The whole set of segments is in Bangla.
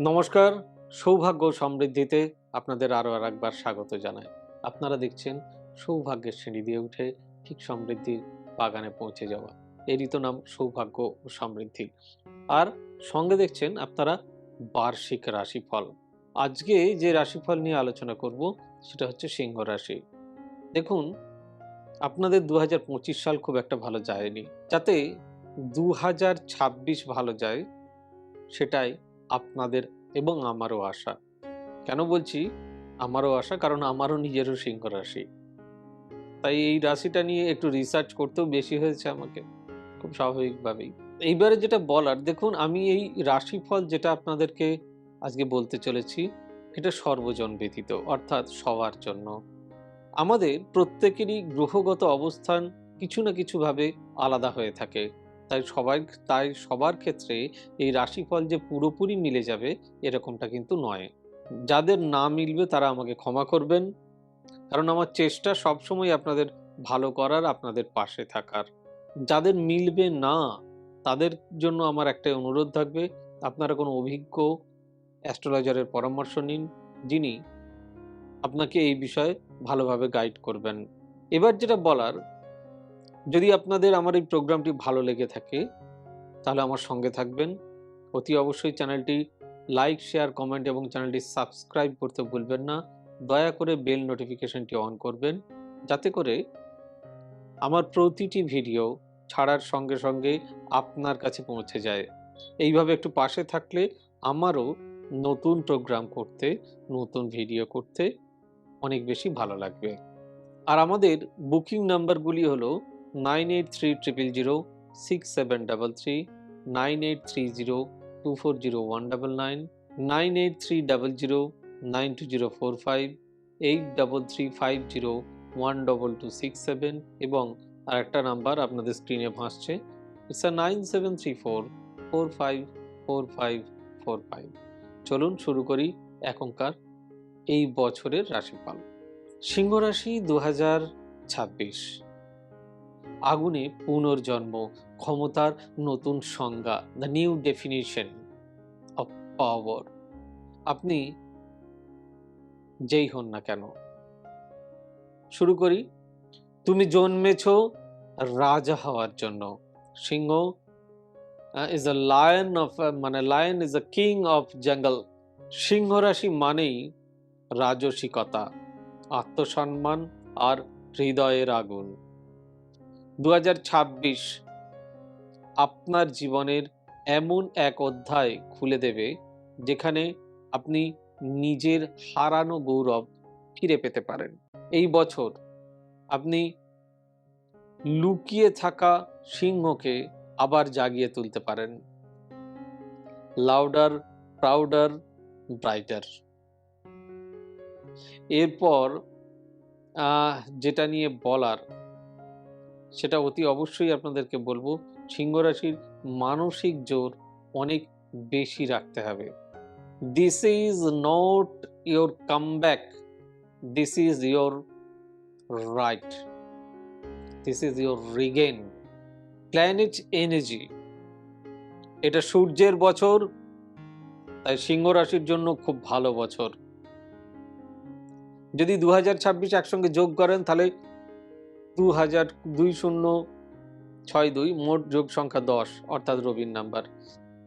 নমস্কার। সৌভাগ্য ও সমৃদ্ধিতে আপনাদের আরও একবার স্বাগত জানাই। আপনারা দেখছেন সৌভাগ্যের সিঁড়ি দিয়ে উঠে ঠিক সমৃদ্ধির বাগানে পৌঁছে যাওয়া। এরই তো নাম সৌভাগ্য ও সমৃদ্ধি। আর সঙ্গে দেখছেন আপনারা বার্ষিক রাশিফল। আজকে যে রাশিফল নিয়ে আলোচনা করব সেটা হচ্ছে সিংহ রাশি। দেখুন, আপনাদের ২০২৫ সাল খুব একটা ভালো যায়নি। যাতে ২০২৬ ভালো যায় সেটাই আপনাদের এবং আমারও আশা। কেন বলছি আমারও আশা? কারণ আমারও নিজেরও সিংহ রাশি। তাই এই রাশিটা নিয়ে একটু রিসার্চ করতেও বেশি হয়েছে আমাকে, খুব স্বাভাবিকভাবেই। এইবারে যেটা বলার, দেখুন আমি এই রাশিফল যেটা আপনাদেরকে আজকে বলতে চলেছি, এটা সর্বজন ব্যতীত, অর্থাৎ সবার জন্য। আমাদের প্রত্যেকেরই গ্রহগত অবস্থান কিছু না কিছুভাবে আলাদা হয়ে থাকে। তাই সবার ক্ষেত্রে এই রাশিফল যে পুরোপুরি মিলে যাবে এরকমটা কিন্তু নয়। যাদের না মিলবে তারা আমাকে ক্ষমা করবেন। কারণ আমার চেষ্টা সবসময় আপনাদের ভালো করার, আপনাদের পাশে থাকার। যাদের মিলবে না তাদের জন্য আমার একটাই অনুরোধ থাকবে, আপনারা কোনো অভিজ্ঞ অ্যাস্ট্রোলজারের পরামর্শ নিন, যিনি আপনাকে এই বিষয়ে ভালোভাবে গাইড করবেন। এবার যেটা বলার, যদি আপনাদের আমার এই প্রোগ্রামটি ভালো লেগে থাকে তাহলে আমার সঙ্গে থাকবেন। অতি অবশ্যই চ্যানেলটি লাইক, শেয়ার, কমেন্ট এবং চ্যানেলটি সাবস্ক্রাইব করতে ভুলবেন না। দয়া করে বেল নোটিফিকেশনটি অন করবেন, যাতে করে আমার প্রতিটি ভিডিও ছাড়ার সঙ্গে সঙ্গে আপনার কাছে পৌঁছে যায়। এইভাবে একটু পাশে থাকলে আমারও নতুন প্রোগ্রাম করতে, নতুন ভিডিও করতে অনেক বেশি ভালো লাগবে। আর আমাদের বুকিং নাম্বারগুলি হলো 9830006733, 9830240199, 9830092045, 8335012267 এবং আরেকটা নাম্বার আপনাদের স্ক্রিনে ভাসছে, ইটস 9734454545। চলুন শুরু করি এখনকার এই বছরের রাশিফল। সিংহ রাশি ২০২৬। আগুনে পুনর্জন্ম, ক্ষমতার নতুন সংজ্ঞা, the new definition of power. আপনি যেই হন না কেন, শুরু করি। তুমি জন্মেছ রাজা হওয়ার জন্য। সিংহ ইজ আ লায়ন অফ, মানে lion is a king of জঙ্গল। সিংহ রাশি মানেই রাজসিকতা, আত্মসম্মান আর হৃদয়ের আগুন। ২০২৬ আপনার জীবনের এমন এক অধ্যায় খুলে দেবে যেখানে আপনি নিজের হারানো গৌরব ফিরে পেতে পারেন। এই বছর আপনি লুকিয়ে থাকা সিংহকে আবার জাগিয়ে তুলতে পারেন। Louder, prouder, brighter. এরপর যেটা নিয়ে বলার, সেটা অতি অবশ্যই আপনাদেরকে বলবো, সিংহ রাশির মানসিক জোর অনেক বেশি রাখতে হবে। This is not your comeback, this is your right, this is your regain planet energy. এটা সূর্যের বছর, তাই সিংহ রাশির জন্য খুব ভালো বছর। যদি ২০২৬ একসঙ্গে যোগ করেন তাহলে 2062 মোট যোগ সংখ্যা 10, অর্থাৎ রবির নাম্বার।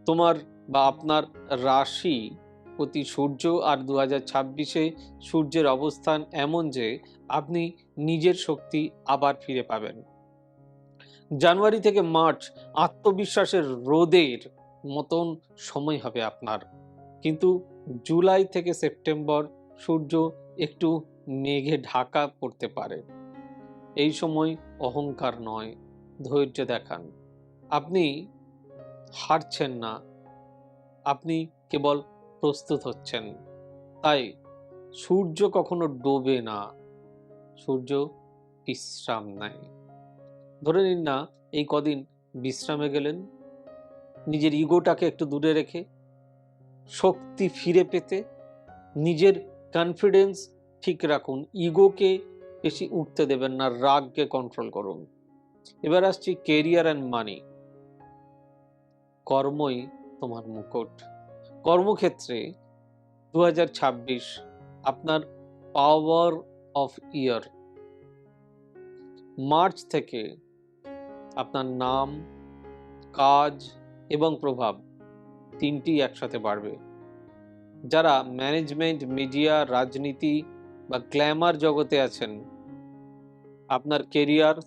তোমার বা আপনার রাশি প্রতি সূর্য আর ২০২৬ সূর্যের অবস্থান এমন যে আপনি নিজের শক্তি আবার ফিরে পাবেন। জানুয়ারি থেকে মার্চ আত্মবিশ্বাসের রোদের মতন সময় হবে আপনার, কিন্তু জুলাই থেকে সেপ্টেম্বর সূর্য একটু মেঘে ঢাকা পড়তে পারে। এই সময় অহংকার নয়, ধৈর্য দেখান। আপনি হারছেন না, আপনি কেবল প্রস্তুত হচ্ছেন। তাই সূর্য কখনো ডোবে না, সূর্য বিশ্রাম নেয়। ধরে নিন না এই কদিন বিশ্রামে গেলেন, নিজের ইগোটাকে একটু দূরে রেখে শক্তি ফিরে পেতে নিজের কনফিডেন্স ঠিক রাখুন। ইগোকে বেশি উঠতে দেবেন না, রাগকে কন্ট্রোল করুন। এবার আসছি কেরিয়ার অ্যান্ড মানি। কর্মই তোমার মুকুট। কর্মক্ষেত্রে 2026 আপনার পাওয়ার অফ ইয়ার। মার্চ থেকে আপনার নাম, কাজ এবং প্রভাব তিনটি একসাথে বাড়বে। যারা ম্যানেজমেন্ট, মিডিয়া, রাজনীতি বা গ্ল্যামার জগতে আছেন, আপনার কেরিয়ার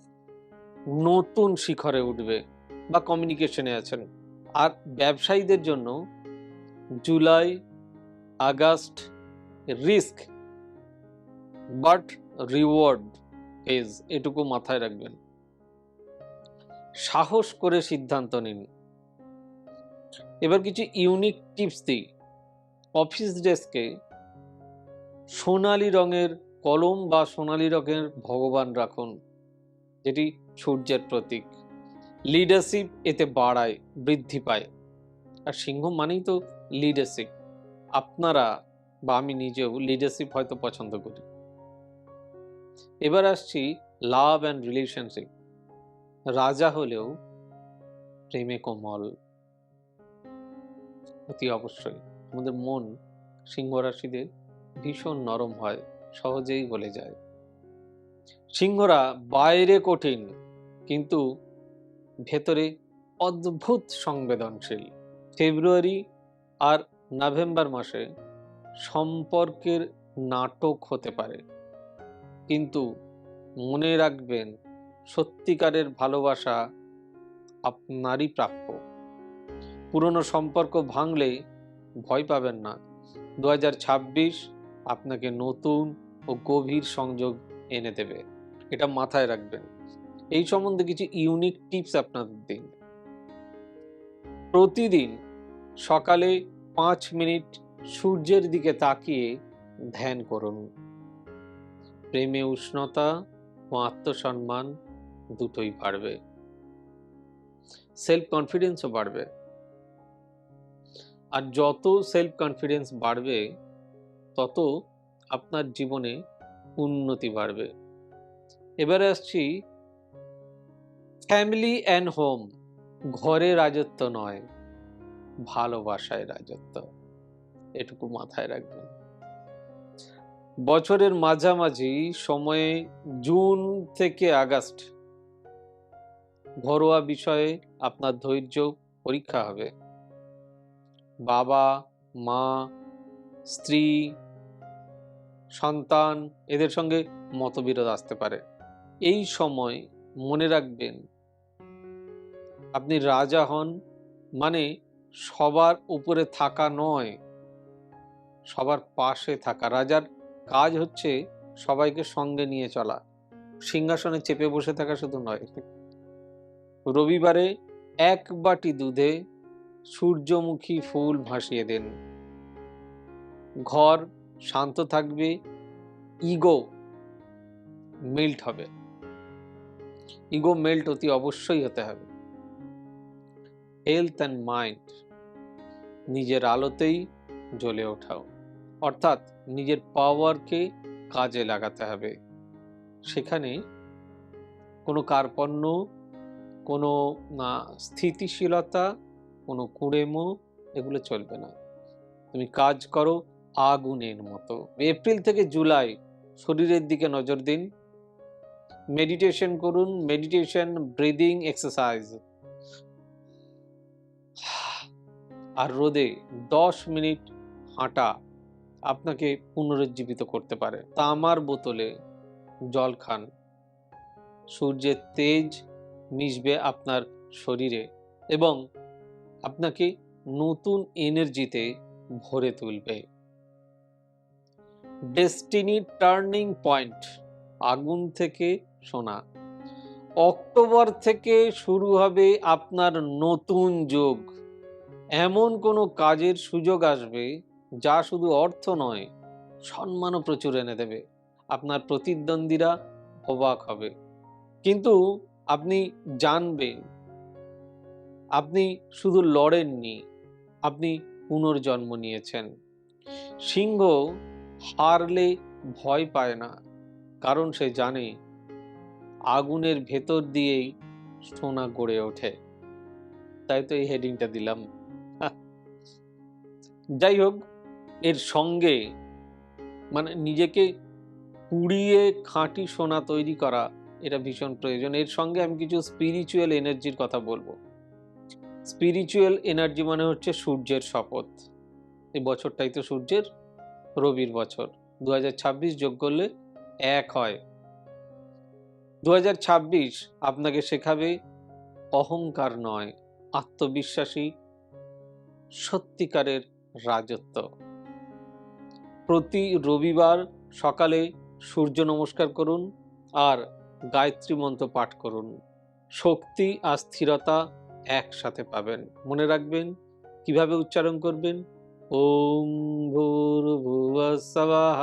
নতুন শিখরে উঠবে, বা কমিউনিকেশনে আছেন। আর ব্যবসায়ীদের জন্য July, August risk but reward phase, এটুকু মাথায় রাখবেন। সাহস করে সিদ্ধান্ত নিন। এবার কিছু ইউনিক টিপস দিই। অফিস ডেস্কে সোনালী রঙের কলম বা সোনালী রঙের ভগবান রাখুন, যেটি সূর্যের প্রতীক। লিডারশিপ এতে বাড়ায়, বৃদ্ধি পায়। আর সিংহ মানেই তো লিডারশিপ। আপনারা বা আমি নিজেও লিডারশিপ হয়তো পছন্দ করি। এবার আসছি লাভ অ্যান্ড রিলেশনশিপ। রাজা হলেও প্রেমে কোমল, অতি অবশ্যই। আমাদের মন সিংহ রাশিদের ভীষণ নরম হয়, সহজেই বলে যায়। সিংহরা বাইরে কঠিন, কিন্তু ভেতরে অদ্ভুত সংবেদনশীল। ফেব্রুয়ারি আর নভেম্বর মাসে সম্পর্কের নাটক হতে পারে, কিন্তু মনে রাখবেন সত্যিকারের ভালোবাসা আপনারই প্রাপ্য। পুরনো সম্পর্ক ভাঙলে ভয় পাবেন না। 2026 আপনাকে নতুন ও গভীর সংযোগ এনে দেবে, এটা মাথায় রাখবেন। এই সম্বন্ধে কিছু ইউনিক টিপস আপনাদের দিন। প্রতিদিন সকালে 5 মিনিট সূর্যের দিকে তাকিয়ে ধ্যান করুন। প্রেমে উষ্ণতা ও আত্মসম্মান দুটোই বাড়বে, সেলফ কনফিডেন্সও বাড়বে। আর যত সেলফ কনফিডেন্স বাড়বে, তত আপনার জীবনে উন্নতি বাড়বে। এবারে আসছি ফ্যামিলি অ্যান্ড হোম। ঘরে রাজত্ব নয়, ভালোবাসায় রাজত্ব, এটুকু মাথায় রাখবেন। বছরের মাঝামাঝি সময়ে জুন থেকে আগস্ট ঘরোয়া বিষয়ে আপনার ধৈর্য পরীক্ষা হবে। বাবা, মা, স্ত্রী, সন্তান এদের সঙ্গে মতবিরোধ আসতে পারে। এই সময় মনে রাখবেন, আপনি রাজা হন মানে সবার উপরে থাকা নয়, সবার পাশে থাকা। রাজার কাজ হচ্ছে সবাইকে সঙ্গে নিয়ে চলা, সিংহাসনে চেপে বসে থাকা শুধু নয়। রবিবারে 1 বাটি দুধে সূর্যমুখী ফুল ভাসিয়ে দিন। ঘর শান্ত থাকবে, ইগো মেল্ট হবে। ইগো মেল্ট অতি অবশ্যই হতে হবে। হেলথ অ্যান্ড মাইন্ড, নিজের আলোতেই জ্বলে ওঠাও, অর্থাৎ নিজের পাওয়ারকে কাজে লাগাতে হবে। সেখানে কোনো কার্পণ্য, কোনো স্থিতিশীলতা, কোনো কুড়েমো এগুলো চলবে না। তুমি কাজ করো আগুনের মতো। এপ্রিল থেকে জুলাই শরীরের দিকে নজর দিন। মেডিটেশন করুন, মেডিটেশন, ব্রিদিং এক্সারসাইজ। আর রোদে 10 মিনিট হাঁটা আপনাকে পুনরুজ্জীবিত করতে পারে। তামার বোতলে জল খান, সূর্যের তেজ মিশবে আপনার শরীরে এবং আপনাকে নতুন এনার্জিতে ভরে তুলবে। ডেস্টিনি টার্নিং পয়েন্ট, আগুন থেকে সোনা। অক্টোবর থেকে শুরু হবে আপনার নতুন যুগ। এমন কোনো কাজের সুযোগ আসবে যা শুধু অর্থ নয়, সম্মানও প্রচুর এনে দেবে। আপনার প্রতিদ্বন্দ্বীরা অবাক হবে, কিন্তু আপনি জানবেন আপনি শুধু লড়েননি, আপনি পুনর্জন্ম নিয়েছেন। সিংহ হারলে ভয় পায় না, কারণ সে জানে আগুনের ভেতর দিয়েই সোনা গড়ে ওঠে। তাই তো এই হেডিংটা দিলাম। যাই হোক, এর সঙ্গে মানে নিজেকে পুড়িয়ে খাঁটি সোনা তৈরি করা এটা ভীষণ প্রয়োজন। এর সঙ্গে আমি কিছু স্পিরিচুয়াল এনার্জির কথা বলবো। স্পিরিচুয়াল এনার্জি মানে হচ্ছে সূর্যের শপথ। এই বছরটাই তো সূর্যের, রবির বছর। 2026 যোগ করলে 1 হয়। 2026 আপনাকে শেখাবে অহংকার নয়, আত্মবিশ্বাসী সত্যিকারের রাজত্ব। প্রতি রবিবার সকালে সূর্য নমস্কার করুন আর গায়ত্রী মন্ত্র পাঠ করুন। শক্তি আর স্থিরতা একসাথে পাবেন। মনে রাখবেন কিভাবে উচ্চারণ করবেন। ওম ভূর্ভুবঃ স্বঃ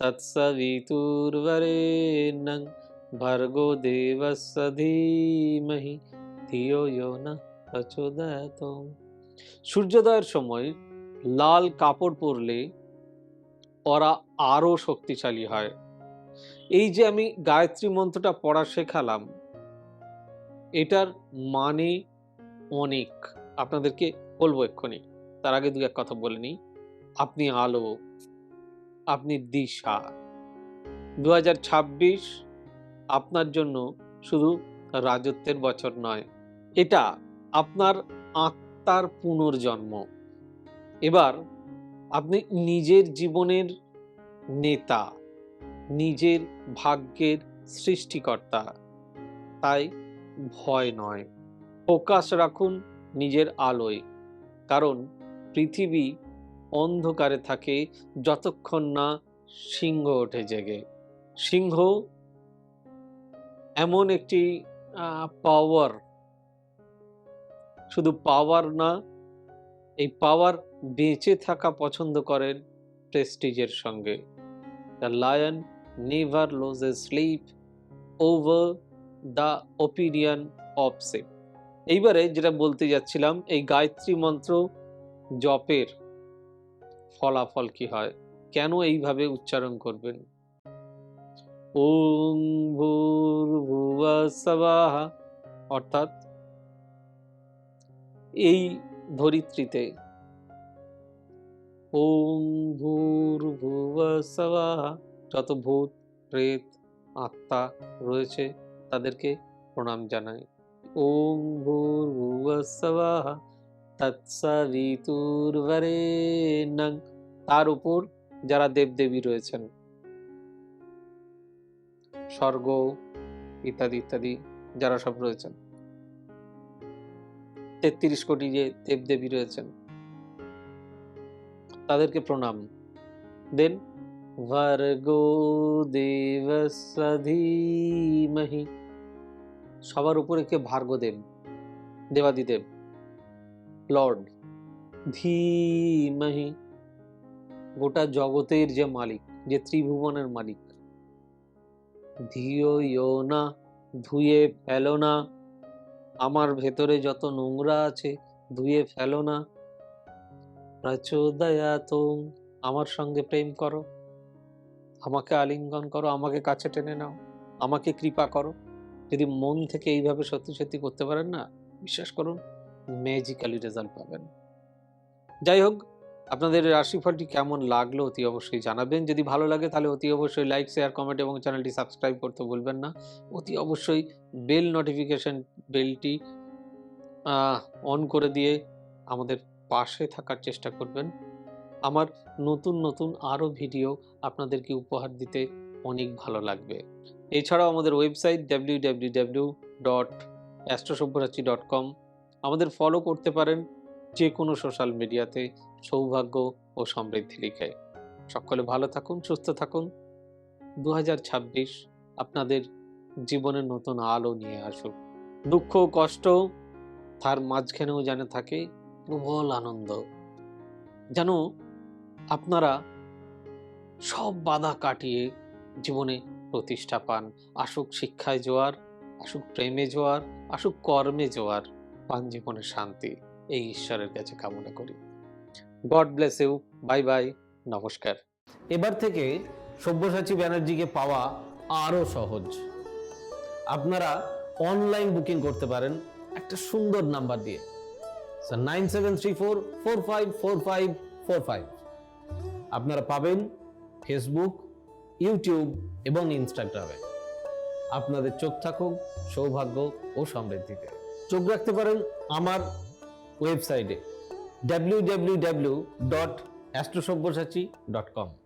তৎসবিতুর্বরেণ্যং ভর্গো দেবস্য ধীমহি ধিয়ো ইয়ো নঃ প্রচোদয়াৎ। সূর্যোদয়ের সময় লাল কাপড় পরলে ওরা আরো শক্তিশালী হয়। এই যে আমি গায়ত্রী মন্ত্রটা পড়া শেখালাম, এটার মানে অনেক, আপনাদেরকে বলবো এক্ষুনি। তার আগে দু এক কথা বলে নিই। আপনি আলো, আপনি দিশা। 2026 আপনার জন্য শুধু রাজত্বের বছর নয়, এটা আপনার আত্মার পুনর্জন্ম। এবার আপনি নিজের জীবনের নেতা, নিজের ভাগ্যের সৃষ্টিকর্তা। তাই ভয় নয়, ফোকাস রাখুন নিজের আলোয়। কারণ পৃথিবী অন্ধকারে থাকে যতক্ষণ না সিংহ ওঠে জেগে। সিংহ এমন একটি পাওয়ার, শুধু পাওয়ার না, এই পাওয়ার বেঁচে থাকা পছন্দ করেন প্রেস্টিজের সঙ্গে। The lion never loses sleep over the opinion of sheep. এইবারে যেটা বলতে যাচ্ছিলাম, এই গায়ত্রী মন্ত্র জপের ফলাফল কি হয়, কেন এইভাবে উচ্চারণ করবেন। ওম ভূর্ভুবঃ স্বঃ, অর্থাৎ এই ধরিত্রীতে ওম ভূর্ভুবঃ স্বঃ যত ভূত প্রেত আত্মা রয়েছে তাদেরকে প্রণাম জানাই। ওম ভূর্ভুবঃ স্বঃ তৎসবিতুর্বরেণ্যং, তার উপর যারা দেবদেবী রয়েছেন, স্বর্গ ইত্যাদি ইত্যাদি যারা সব রয়েছেন, 33 কোটি যে দেবদেবী রয়েছেন তাদেরকে প্রণাম দেন। ভর্গো দেবস্য ধীমহি, সবার উপরে কে? ভার্গদেব, দেবাদিদেব, লর্ড। ধীমহি, গোটা জগতের যে মালিক, যে ত্রিভুবনের মালিক। ধিয়ো ইয়ো না, ধুয়ে ফেলো না, আমার ভেতরে যত নোংরা আছে ধুয়ে ফেলো না। প্রচোদয়াৎ, আমার সঙ্গে প্রেম করো, আমাকে আলিঙ্গন করো, আমাকে কাছে টেনে নাও, আমাকে কৃপা করো। যদি মন থেকে এইভাবে সত্যি সত্যি করতে পারেন না, বিশ্বাস করুন ম্যাজিক্যালি রেজাল্ট পাবেন। যাই হোক, আপনাদের রাশিফলটি কেমন লাগলো অতি অবশ্যই জানাবেন। যদি ভালো লাগে তাহলে অতি অবশ্যই লাইক, শেয়ার, কমেন্ট এবং চ্যানেলটি সাবস্ক্রাইব করতে ভুলবেন না। অতি অবশ্যই বেল নোটিফিকেশন বেলটি অন করে দিয়ে আমাদের পাশে থাকার চেষ্টা করবেন। আমার নতুন নতুন আরও ভিডিও আপনাদেরকে উপহার দিতে অনেক ভালো লাগবে। এছাড়াও আমাদের ওয়েবসাইট www.astrosobharachi.com, আমাদের ফলো করতে পারেন যে কোনো সোশ্যাল মিডিয়াতে সৌভাগ্য ও সমৃদ্ধি লিখে। সকলে ভালো থাকুন, সুস্থ থাকুন। 2026 আপনাদের জীবনে নতুন আলো নিয়ে আসুক। দুঃখ কষ্ট তার মাঝখানেও যেন থাকে প্রবল আনন্দ, যেন আপনারা সব বাধা কাটিয়ে জীবনে প্রতিষ্ঠা পান। আসুক শিক্ষায় জোয়ার, আসুক প্রেমে জোয়ার, আসুক কর্মে জোয়ার, পান জীবনে শান্তি, এই ঈশ্বরের কাছে কামনা করি। God bless you, bye bye, নমস্কার। এবার থেকে সব্যসাচী ব্যানার্জিকে পাওয়া আরও সহজ। আপনারা অনলাইন বুকিং করতে পারেন একটা সুন্দর নাম্বার দিয়ে, 97344545 আপনারা পাবেন ফেসবুক, ইউটিউব এবং ইনস্টাগ্রামে। আপনাদের চোখ থাকুক সৌভাগ্য ও সমৃদ্ধিতে। চোখ রাখতে পারেন আমার ওয়েবসাইটে www.astrosavysachi.com।